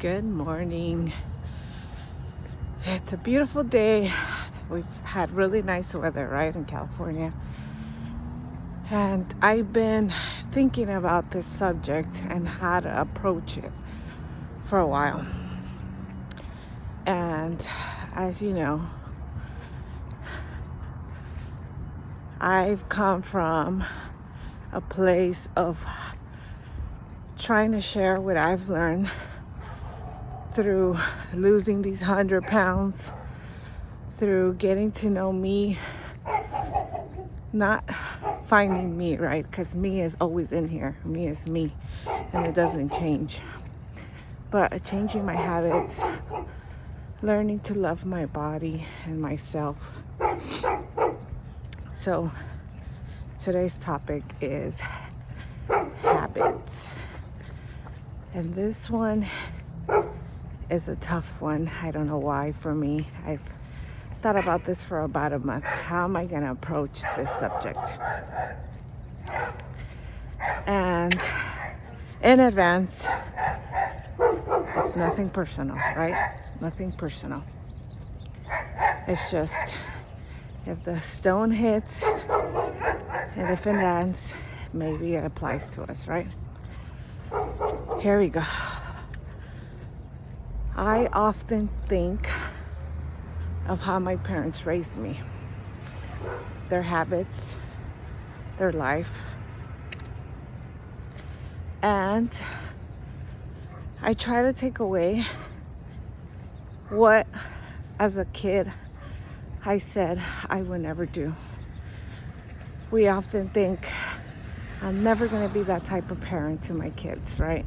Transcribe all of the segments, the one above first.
Good morning. It's a beautiful day. We've had really nice weather, right, in California. And I've been thinking about this subject and how to approach it for a while. And as you know, I've come from a place of trying to share what I've learned through losing these 100 pounds, through getting to know me, not finding me, right? Because me is always in here. Me is me, and it doesn't change. But changing my habits, learning to love my body and myself. So today's topic is habits. And this one is a tough one. I don't know why for me. I've thought about this for about a month. How am I going to approach this subject? And in advance, it's nothing personal, right? Nothing personal. It's just if the stone hits and if it lands, maybe it applies to us, right? Here we go. I often think of how my parents raised me, their habits, their life. And I try to take away what, as a kid, I said I would never do. We often think, I'm never going to be that type of parent to my kids, right?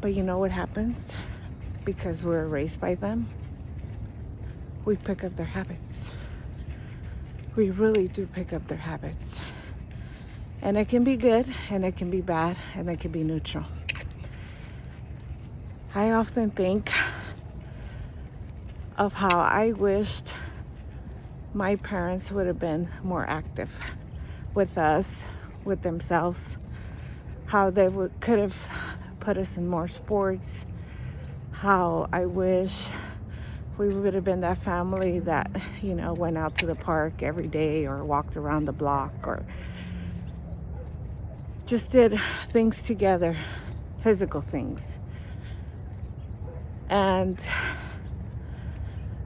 But you know what happens? Because we're raised by them, we pick up their habits. We really do pick up their habits. And it can be good, and it can be bad, and it can be neutral. I often think of how I wished my parents would have been more active with us, with themselves, how they could have put us in more sports, how I wish we would have been that family that, went out to the park every day or walked around the block or just did things together, physical things. And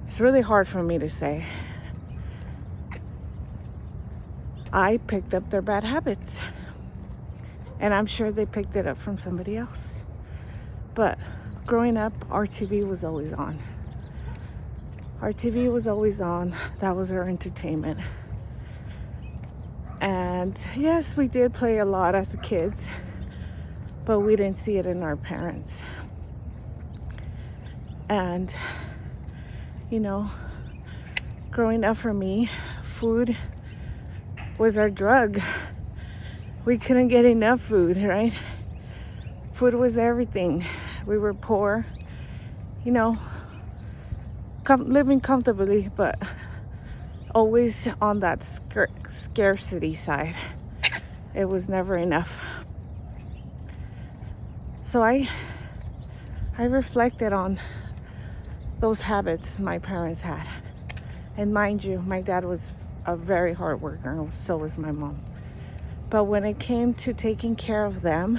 it's really hard for me to say. I picked up their bad habits. And I'm sure they picked it up from somebody else. But growing up, our TV was always on. Our TV was always on. That was our entertainment. And yes, we did play a lot as kids, but we didn't see it in our parents. And, growing up for me, food was our drug. We couldn't get enough food, right? Food was everything. We were poor, living comfortably, but always on that scarcity side. It was never enough. So I reflected on those habits my parents had. And mind you, my dad was a very hard worker, and so was my mom. But when it came to taking care of them,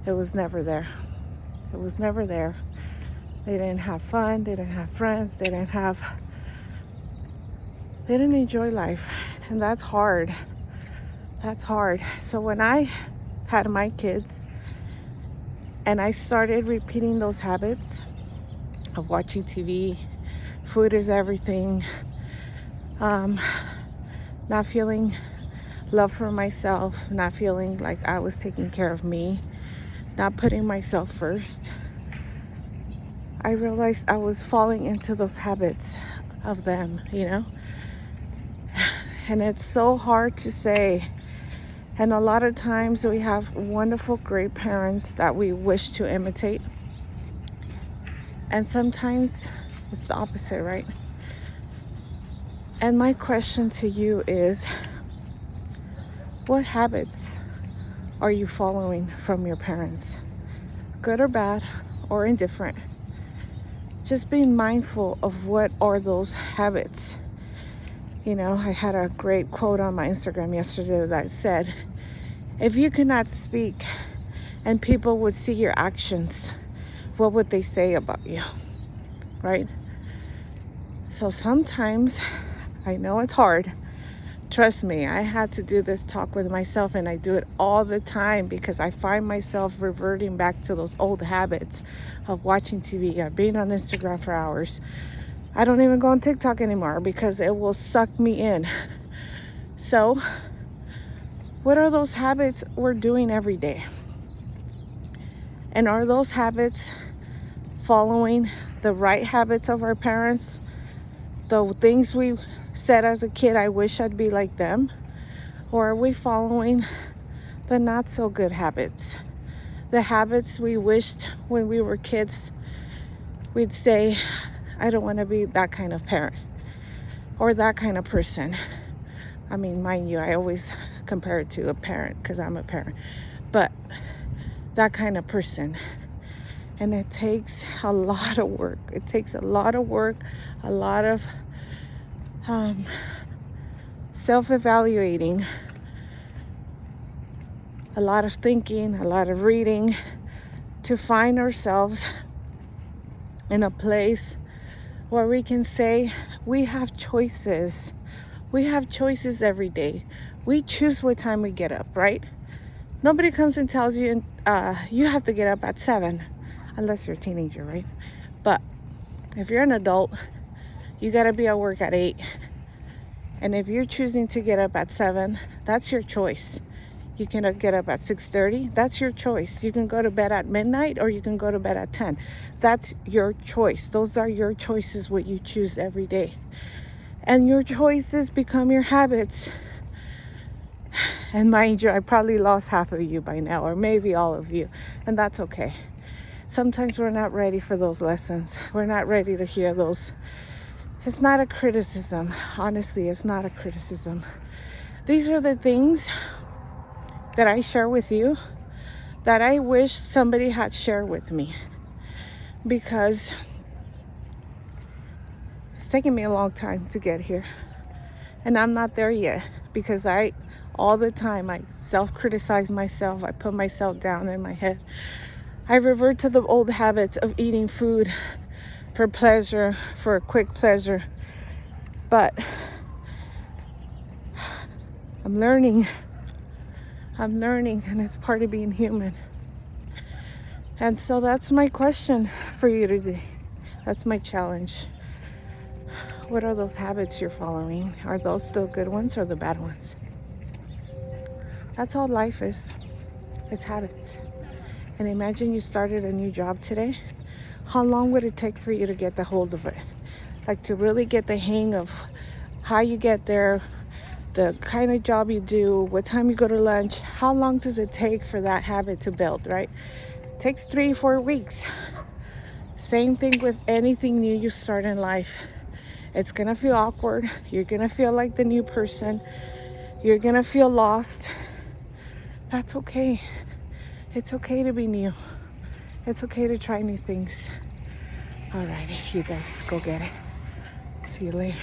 it was never there. It was never there. They didn't have fun. They didn't have friends. They didn't enjoy life. And that's hard. That's hard. So when I had my kids and I started repeating those habits of watching TV, food is everything, not feeling love for myself, not feeling like I was taking care of me, not putting myself first, I realized I was falling into those habits of them, And it's so hard to say. And a lot of times we have wonderful, great parents that we wish to imitate. And sometimes it's the opposite, right? And my question to you is, what habits are you following from your parents? good or bad or indifferent, just being mindful of what are those habits. You know, I had a great quote on my Instagram yesterday that said, if you could not speak and people would see your actions, what would they say about you, right? So sometimes, I know it's hard. Trust me, I had to do this talk with myself, and I do it all the time because I find myself reverting back to those old habits of watching TV or being on Instagram for hours. I don't even go on TikTok anymore because it will suck me in. So, what are those habits we're doing every day? And are those habits following the right habits of our parents? The things we said as a kid, I wish I'd be like them? Or are we following the not so good habits? The habits we wished when we were kids, we'd say, I don't want to be that kind of parent or that kind of person. I mean, mind you, I always compare it to a parent because I'm a parent. But that kind of person. And it takes a lot of work. It takes a lot of work, a lot of self-evaluating, a lot of thinking, a lot of reading to find ourselves in a place where we can say we have choices. We have choices every day. We choose what time we get up, right? Nobody comes and tells you you have to get up at 7, unless you're a teenager, right? But if you're an adult, you got to be at work at 8. And if you're choosing to get up at 7, that's your choice. You can get up at 6:30. That's your choice. You can go to bed at midnight or you can go to bed at 10. That's your choice. Those are your choices, what you choose every day. And your choices become your habits. And mind you, I probably lost half of you by now, or maybe all of you. And that's okay. Sometimes we're not ready for those lessons. We're not ready to hear those. It's not a criticism. Honestly, it's not a criticism. These are the things that I share with you that I wish somebody had shared with me, because it's taken me a long time to get here. And I'm not there yet because all the time, I self-criticize myself. I put myself down in my head. I revert to the old habits of eating food for pleasure, for a quick pleasure. But I'm learning, and it's part of being human. And so that's my question for you today. That's my challenge. What are those habits you're following? Are those the good ones or the bad ones? That's all life is. It's habits. And imagine you started a new job today. How long would it take for you to get the hold of it? Like, to really get the hang of how you get there, the kind of job you do, what time you go to lunch. How long does it take for that habit to build, right? It takes 3-4 weeks. Same thing with anything new you start in life. It's gonna feel awkward. You're gonna feel like the new person. You're gonna feel lost. That's okay. It's okay to be new. It's okay to try new things. Alrighty, you guys go get it. See you later.